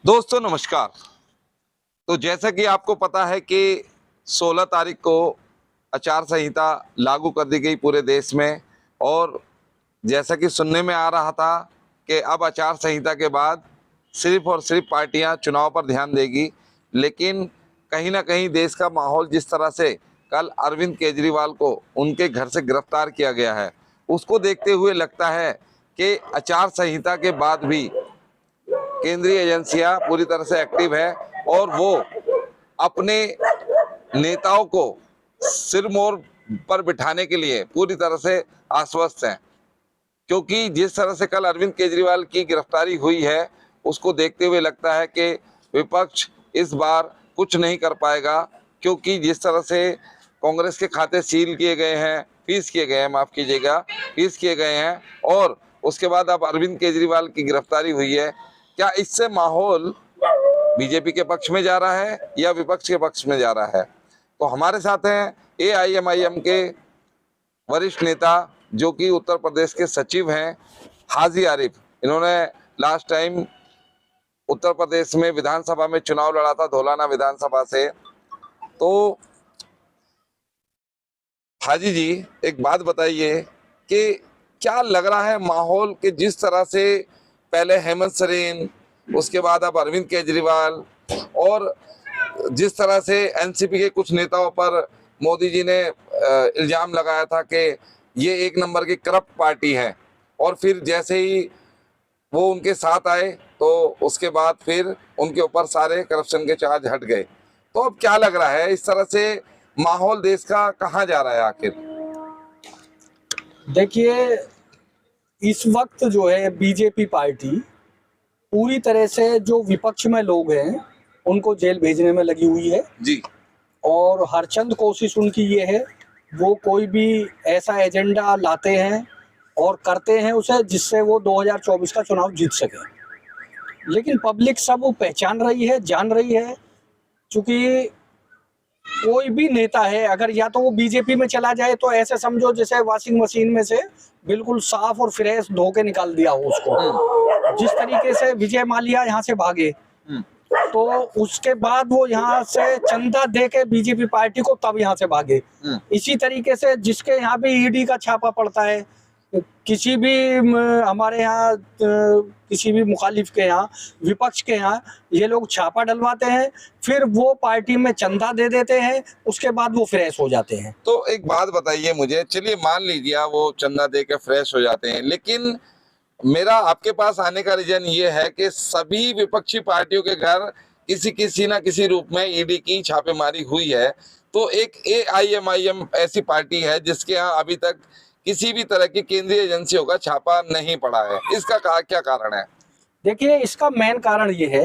दोस्तों नमस्कार। तो जैसा कि आपको पता है कि 16 तारीख को आचार संहिता लागू कर दी गई पूरे देश में। और जैसा कि सुनने में आ रहा था कि अब आचार संहिता के बाद सिर्फ और सिर्फ पार्टियां चुनाव पर ध्यान देगी, लेकिन कहीं ना कहीं देश का माहौल जिस तरह से कल अरविंद केजरीवाल को उनके घर से गिरफ्तार किया गया है, उसको देखते हुए लगता है कि आचार संहिता के बाद भी केंद्रीय एजेंसियां पूरी तरह से एक्टिव है और वो अपने नेताओं को सिरमौर पर बिठाने के लिए पूरी तरह से आश्वस्त हैं। क्योंकि जिस तरह से कल अरविंद केजरीवाल की गिरफ्तारी हुई है, उसको देखते हुए लगता है कि विपक्ष इस बार कुछ नहीं कर पाएगा। क्योंकि जिस तरह से कांग्रेस के खाते सील किए गए हैं, फ्रीज किए गए हैं, माफ कीजिएगा, फ्रीज किए गए हैं, और उसके बाद अब अरविंद केजरीवाल की गिरफ्तारी हुई है, क्या इससे माहौल बीजेपी के पक्ष में जा रहा है या विपक्ष के पक्ष में जा रहा है? तो हमारे साथ हैं एआईएमआईएम के वरिष्ठ नेता जो कि उत्तर प्रदेश के सचिव हैं, हाजी आरिफ। इन्होंने लास्ट टाइम उत्तर प्रदेश में विधानसभा में चुनाव लड़ा था, धौलाना विधानसभा से। तो हाजी जी, एक बात बताइए कि क्या लग रहा है माहौल के जिस तरह से पहले हेमंत सोरेन, उसके बाद अब अरविंद केजरीवाल, और जिस तरह से एनसीपी के कुछ नेताओं पर मोदी जी ने इल्जाम लगाया था कि ये एक नंबर की करप्ट पार्टी है, और फिर जैसे ही वो उनके साथ आए तो उसके बाद फिर उनके ऊपर सारे करप्शन के चार्ज हट गए। तो अब क्या लग रहा है, इस तरह से माहौल देश का कहाँ जा रहा है आखिर? देखिए, इस वक्त जो है बीजेपी पार्टी पूरी तरह से जो विपक्ष में लोग हैं उनको जेल भेजने में लगी हुई है जी। और हर चंद कोशिश उनकी ये है, वो कोई भी ऐसा एजेंडा लाते हैं और करते हैं उसे जिससे वो 2024 का चुनाव जीत सके। लेकिन पब्लिक सब वो पहचान रही है, जान रही है। चूंकि कोई भी नेता है अगर या तो वो बीजेपी में चला जाए तो ऐसे समझो जैसे वॉशिंग मशीन में से बिल्कुल साफ और फ्रेश धो के निकाल दिया हो उसको। जिस तरीके से विजय माल्या यहाँ से भागे, तो उसके बाद वो यहाँ से चंदा दे के बीजेपी पार्टी को तब यहाँ से भागे। इसी तरीके से जिसके यहाँ भी ईडी का छापा पड़ता है, किसी भी हमारे यहाँ किसी भी मुखालिफ के यहाँ, विपक्ष के यहाँ, ये लोग छापा डलवाते हैं, फिर वो पार्टी में चंदा दे देते हैं, उसके बाद वो फ्रेश हो जाते हैं। तो एक बात बताइए मुझे, चलिए मान लीजिए वो चंदा दे के फ्रेश हो जाते हैं, लेकिन मेरा आपके पास आने का रीजन ये है कि सभी विपक्षी पार्टियों के घर किसी ना किसी रूप में ईडी की छापेमारी हुई है। तो एक एआईएमआईएम ऐसी पार्टी है जिसके यहाँ अभी तक किसी भी तरह की केंद्रीय एजेंसियों का छापा नहीं पड़ा है। इसका क्या कारण है? देखिए, इसका मेन कारण ये है,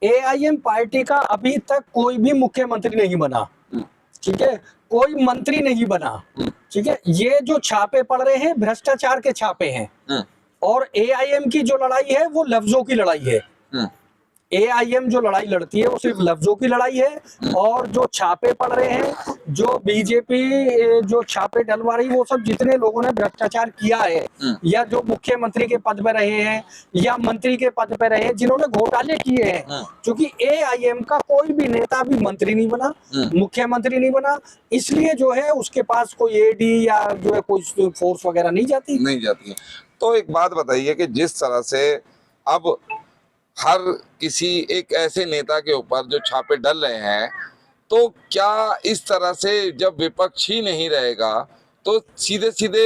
एआईएम पार्टी का अभी तक कोई भी मुख्यमंत्री नहीं बना। ठीक है, कोई मंत्री नहीं बना। ठीक है, ये जो छापे पड़ रहे हैं भ्रष्टाचार के छापे हैं। और एआईएम की जो लड़ाई है वो लफ्जों की लड़ाई है। एआईएम जो लड़ाई लड़ती है वो सिर्फ लफ्जों की लड़ाई है। और जो छापे पड़ रहे हैं, जो बीजेपी जो छापे डलवा रही, वो सब जितने लोगों ने भ्रष्टाचार किया है या जो मुख्यमंत्री के पद पे रहे हैं या मंत्री के पद पे रहे हैं, जिन्होंने घोटाले किए हैं। क्योंकि एआईएम का कोई भी नेता भी मंत्री नहीं बना, मुख्यमंत्री नहीं बना, इसलिए जो है उसके पास कोई एडी या जो है कोई फोर्स वगैरह नहीं जाती। तो एक बात बताइए कि जिस तरह से अब हर किसी एक ऐसे नेता के ऊपर जो छापे डल रहे हैं, तो क्या इस तरह से जब विपक्ष ही नहीं रहेगा तो सीधे सीधे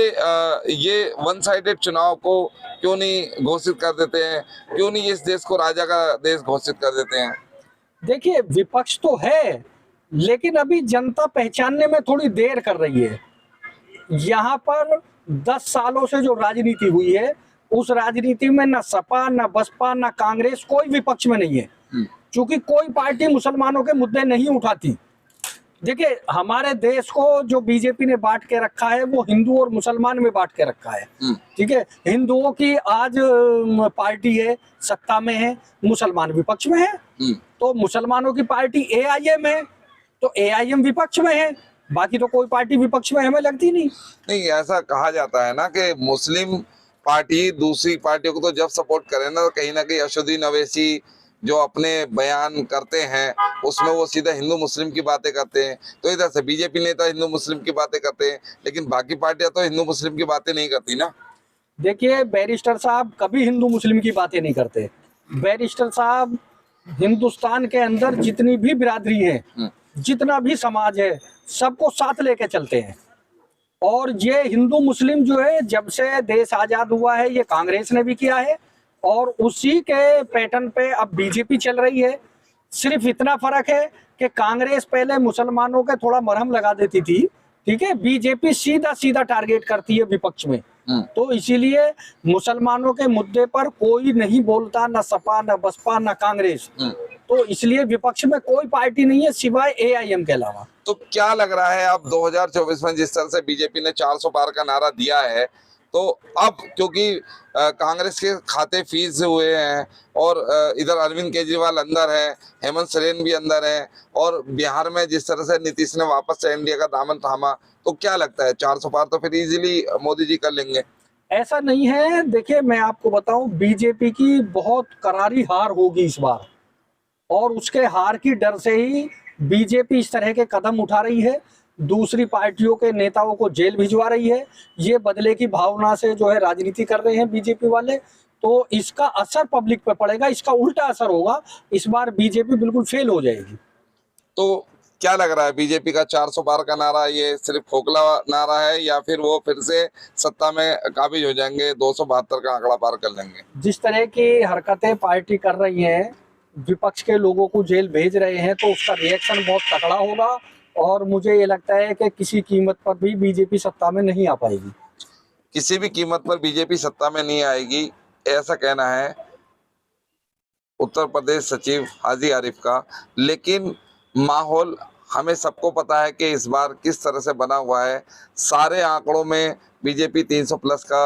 ये वन साइडेड चुनाव को क्यों नहीं घोषित कर देते हैं? क्यों नहीं इस देश को राजा का देश घोषित कर देते हैं? देखिए, विपक्ष तो है, लेकिन अभी जनता पहचानने में थोड़ी देर कर रही है। यहाँ पर 10 सालों से जो राजनीति हुई है, उस राजनीति में ना सपा, ना बसपा, ना कांग्रेस, कोई विपक्ष में नहीं है। क्योंकि कोई पार्टी मुसलमानों के मुद्दे नहीं उठाती। देखिए, हमारे देश को जो बीजेपी ने बांट के रखा है वो हिंदू और मुसलमान में बांट के रखा है। ठीक है, हिंदुओं की आज पार्टी है, सत्ता में है, मुसलमान विपक्ष में है। तो मुसलमानों की पार्टी एआईएम है, तो एआईएम विपक्ष में है, बाकी तो कोई पार्टी विपक्ष में हमें लगती नहीं। ऐसा कहा जाता है ना कि मुस्लिम पार्टी दूसरी पार्टियों को तो जब सपोर्ट करे ना, तो कहीं ना कहीं असदुद्दीन अवैसी जो अपने बयान करते हैं उसमें वो सीधा हिंदू मुस्लिम की बातें करते हैं। तो इधर से बीजेपी नेता हिंदू मुस्लिम की बातें करते हैं, लेकिन बाकी पार्टियां तो हिंदू मुस्लिम की बातें नहीं करती ना। देखिए बैरिस्टर साहब कभी हिंदू मुस्लिम की बातें नहीं करते। बैरिस्टर साहब हिंदुस्तान के अंदर जितनी भी बिरादरी है, जितना भी समाज है, सबको साथ लेके चलते हैं। और ये हिंदू मुस्लिम जो है, जब से देश आजाद हुआ है, ये कांग्रेस ने भी किया है और उसी के पैटर्न पे अब बीजेपी चल रही है। सिर्फ इतना फर्क है कि कांग्रेस पहले मुसलमानों के थोड़ा मरहम लगा देती थी, ठीक है, बीजेपी सीधा सीधा टारगेट करती है विपक्ष में। तो इसीलिए मुसलमानों के मुद्दे पर कोई नहीं बोलता, ना सपा, ना बसपा, ना कांग्रेस। तो इसलिए विपक्ष में कोई पार्टी नहीं है सिवाय एआईएम के अलावा। तो क्या लग रहा है अब 2024 में जिस तरह से बीजेपी ने 400 पार का नारा दिया है, तो अब क्योंकि कांग्रेस के खाते फीस हुए हैं और इधर अरविंद केजरीवाल अंदर है, हेमंत सोरेन भी अंदर है, और बिहार में जिस तरह से नीतीश ने वापस से एनडीए का दामन थामा, तो क्या लगता है 400 पार तो फिर इजीली मोदी जी कर लेंगे? ऐसा नहीं है। देखिए मैं आपको बताऊं, बीजेपी की बहुत करारी हार होगी इस बार, और उसके हार की डर से ही बीजेपी इस तरह के कदम उठा रही है, दूसरी पार्टियों के नेताओं को जेल भिजवा रही है। ये बदले की भावना से जो है राजनीति कर रहे हैं बीजेपी वाले। तो इसका असर पब्लिक पे पड़ेगा, इसका उल्टा असर होगा। इस बार बीजेपी बिल्कुल फेल हो जाएगी। तो क्या लग रहा है बीजेपी का 400 पार का नारा ये सिर्फ खोखला नारा है, या फिर वो फिर से सत्ता में काबिज हो जाएंगे, 272 का आंकड़ा पार कर लेंगे? जिस तरह की हरकतें पार्टी कर रही है, विपक्ष के लोगों को जेल भेज रहे हैं, तो उसका रिएक्शन बहुत तगड़ा होगा। और मुझे ये लगता है कि किसी कीमत पर भी बीजेपी सत्ता में नहीं आ पाएगी। किसी भी कीमत पर बीजेपी सत्ता में नहीं आएगी, ऐसा कहना है उत्तर प्रदेश सचिव हाजी आरिफ का। लेकिन माहौल हमें सबको पता है कि इस बार किस तरह से बना हुआ है। सारे आंकड़ों में बीजेपी 300 प्लस का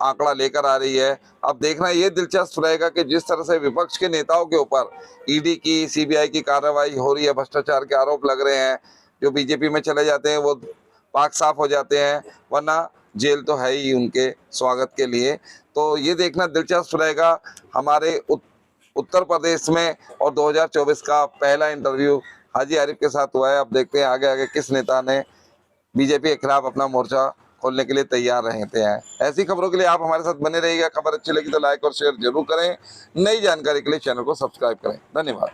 आंकड़ा लेकर आ रही है। अब देखना ये दिलचस्प रहेगा कि जिस तरह से विपक्ष के नेताओं के ऊपर ईडी की, सीबीआई की कार्रवाई हो रही है, भ्रष्टाचार के आरोप लग रहे हैं, जो बीजेपी में चले जाते हैं वो पाक साफ हो जाते हैं, वरना जेल तो है ही उनके स्वागत के लिए। तो ये देखना दिलचस्प रहेगा हमारे उत्तर प्रदेश में। और 2024 का पहला इंटरव्यू हाजी आरिफ के साथ हुआ है। अब देखते हैं आगे आगे किस नेता ने बीजेपी के खिलाफ अपना मोर्चा खोलने के लिए तैयार रहते हैं। ऐसी खबरों के लिए आप हमारे साथ बने रहिएगा। खबर अच्छी लगी तो लाइक और शेयर जरूर करें। नई जानकारी के लिए चैनल को सब्सक्राइब करें। धन्यवाद।